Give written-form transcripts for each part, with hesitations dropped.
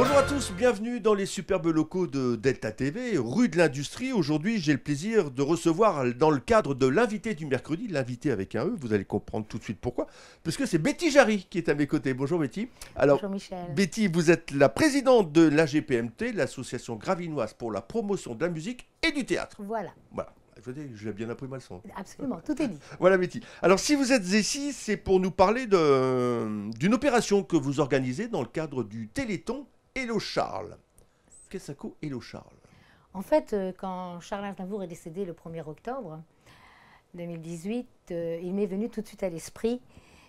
Bonjour à tous, bienvenue dans les superbes locaux de Delta TV, rue de l'Industrie. Aujourd'hui, j'ai le plaisir de recevoir dans le cadre de l'invité du mercredi, l'invité avec un E, vous allez comprendre tout de suite pourquoi, parce que c'est Betty Jarry qui est à mes côtés. Bonjour Betty. Alors, bonjour Michel. Betty, vous êtes la présidente de l'AGPMT, l'association gravinoise pour la promotion de la musique et du théâtre. Voilà. Voilà. Je l'ai bien appris ma leçon. Absolument, tout est dit. Voilà Betty. Alors si vous êtes ici, c'est pour nous parler d'une opération que vous organisez dans le cadre du Téléthon Hello Charles. Qu'est-ce que ça Hello Charles? En fait, quand Charles Aznavour est décédé le 1er octobre 2018, il m'est venu tout de suite à l'esprit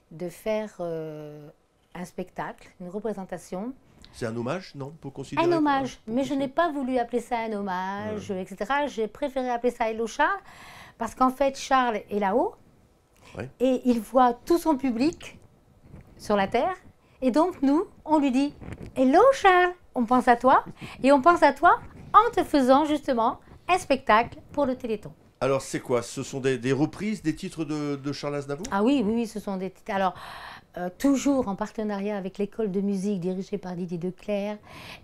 de faire un spectacle, une représentation. C'est un hommage, non? Pour considérer un hommage, mais je n'ai pas voulu appeler ça un hommage, etc. J'ai préféré appeler ça Hello Charles, parce qu'en fait, Charles est là-haut, et il voit tout son public sur la terre, et donc nous, on lui dit « Hello Charles !» On pense à toi, et on pense à toi en te faisant justement un spectacle pour le Téléthon. Alors c'est quoi? Ce sont des reprises des titres de Charles Aznavour? Ah oui, oui, ce sont des titres. Alors, toujours en partenariat avec l'école de musique dirigée par Didier Declercq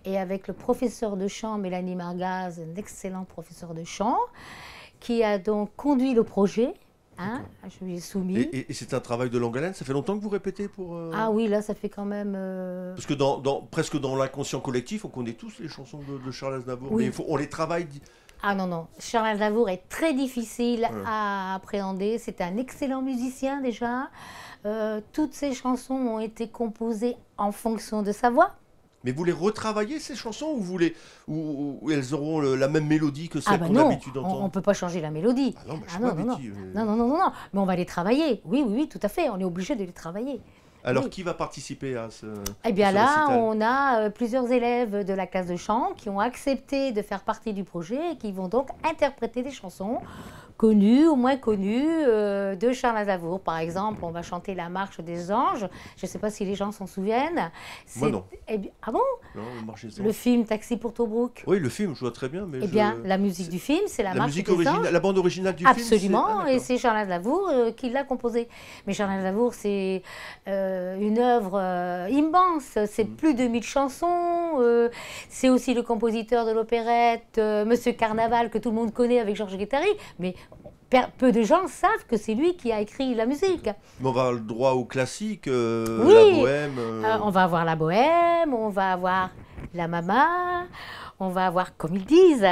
et avec le professeur de chant Mélanie Margaz, un excellent professeur de chant, qui a donc conduit le projet. Hein, je lui ai soumis. Et c'est un travail de longue haleine? Ça fait longtemps que vous répétez pour... Ah oui, là, ça fait quand même... Parce que presque dans l'inconscient collectif, on connaît tous les chansons de Charles Aznavour, oui. mais on les travaille... Ah non, non, Charles Aznavour est très difficile à appréhender. C'est un excellent musicien déjà. Toutes ses chansons ont été composées en fonction de sa voix. Mais vous les retravaillez, ces chansons, ou elles auront la même mélodie que celles qu'on a l'habitude d'entendre? On ne peut pas changer la mélodie. Ah non, mais je sais pas, Betty, non, mais on va les travailler. Oui, oui, oui, tout à fait, on est obligé de les travailler. Alors, qui va participer à ce Eh bien là, récital? on a plusieurs élèves de la classe de chant qui ont accepté de faire partie du projet et qui vont donc interpréter des chansons connues ou moins connues de Charles Aznavour. Par exemple, on va chanter la marche des anges. Je ne sais pas si les gens s'en souviennent. Moi non. Eh bien, ah bon? Non, le film Taxi pour Tobruk. Oui, le film, je vois très bien. Mais eh bien, la musique du film, c'est la marche des anges. La bande originale du Absolument, film. Absolument, et c'est Charles Aznavour qui l'a composé. Mais Charles Aznavour, c'est une œuvre immense. C'est plus de 1000 chansons. C'est aussi le compositeur de l'opérette Monsieur Carnaval, que tout le monde connaît avec Georges Guettari. Mais peu de gens savent que c'est lui qui a écrit la musique. Mais on va avoir le droit au classique, oui, la bohème. On va avoir la bohème, on va avoir la mama, on va avoir comme ils disent.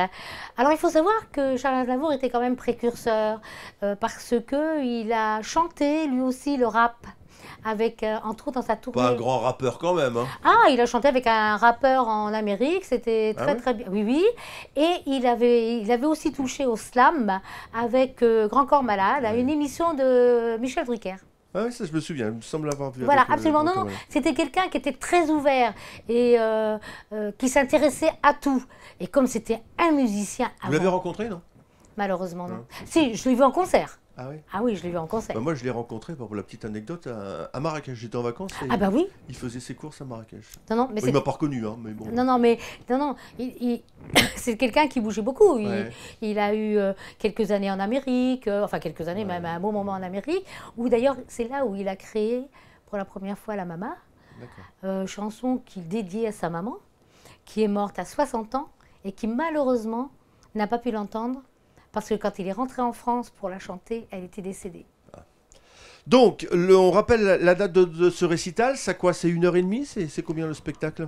Alors il faut savoir que Charles Aznavour était quand même précurseur parce qu'il a chanté lui aussi le rap. Avec, entre autres, dans sa tournée... Pas un grand rappeur quand même. Hein. Ah, il a chanté avec un rappeur en Amérique, c'était très bien. Oui, oui. Et il avait aussi touché au slam avec Grand Corps Malade, à une émission de Michel Drucker. Ah oui, ça je me souviens, il me semble l'avoir vu. Voilà, absolument. Non, c'était quelqu'un qui était très ouvert et qui s'intéressait à tout. Et comme c'était un musicien... Vous l'avez rencontré, non? Malheureusement, non. Si, je l'ai vu en concert. Ah oui? Ah oui, je l'ai vu en concert. Bah moi, je l'ai rencontré, pour la petite anecdote, à Marrakech. J'étais en vacances et ah bah oui. Il faisait ses courses à Marrakech. Non, non, mais il m'a pas reconnu, hein, mais bon. Non, c'est quelqu'un qui bougeait beaucoup. Il a eu quelques années en Amérique, enfin quelques années, même un bon moment en Amérique, où d'ailleurs, c'est là où il a créé pour la première fois la Mama, chanson qu'il dédiait à sa maman, qui est morte à 60 ans et qui malheureusement n'a pas pu l'entendre. Parce que quand il est rentré en France pour la chanter, elle était décédée. Donc, on rappelle la date de ce récital, c'est quoi? C'est 1h30? C'est combien le spectacle?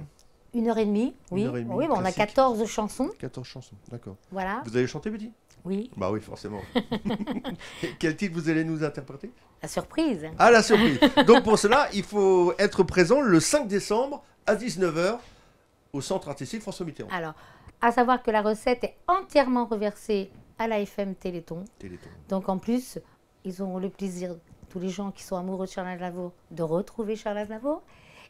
1h30, oui. Oui, on a 14 chansons. 14 chansons, d'accord. Voilà. Vous allez chanter, Betty? Oui. Bah oui, forcément. Quel titre vous allez nous interpréter? La surprise. Ah, la surprise. Donc pour cela, il faut être présent le 5 décembre à 19h au Centre artistique François Mitterrand. Alors, à savoir que la recette est entièrement reversée à l'AFM Téléthon. Donc en plus, ils auront le plaisir, tous les gens qui sont amoureux de Charles Aznavour, de retrouver Charles Aznavour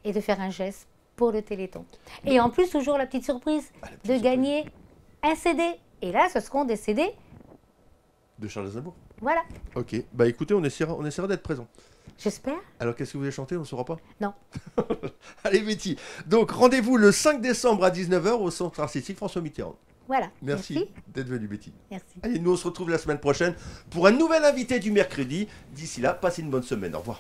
et de faire un geste pour le Téléthon. Et en plus, toujours la petite surprise de gagner un CD. Et là, ce seront des CD de Charles Aznavour. Voilà. Ok, bah écoutez, on essaiera d'être présent. J'espère. Alors qu'est-ce que vous voulez chanter? On ne saura pas? Non. Allez Betty. Donc rendez-vous le 5 décembre à 19h au Centre artistique François Mitterrand. Voilà. Merci d'être venu, Betty. Merci. Allez, nous on se retrouve la semaine prochaine pour un nouvel invité du mercredi. D'ici là, passez une bonne semaine. Au revoir.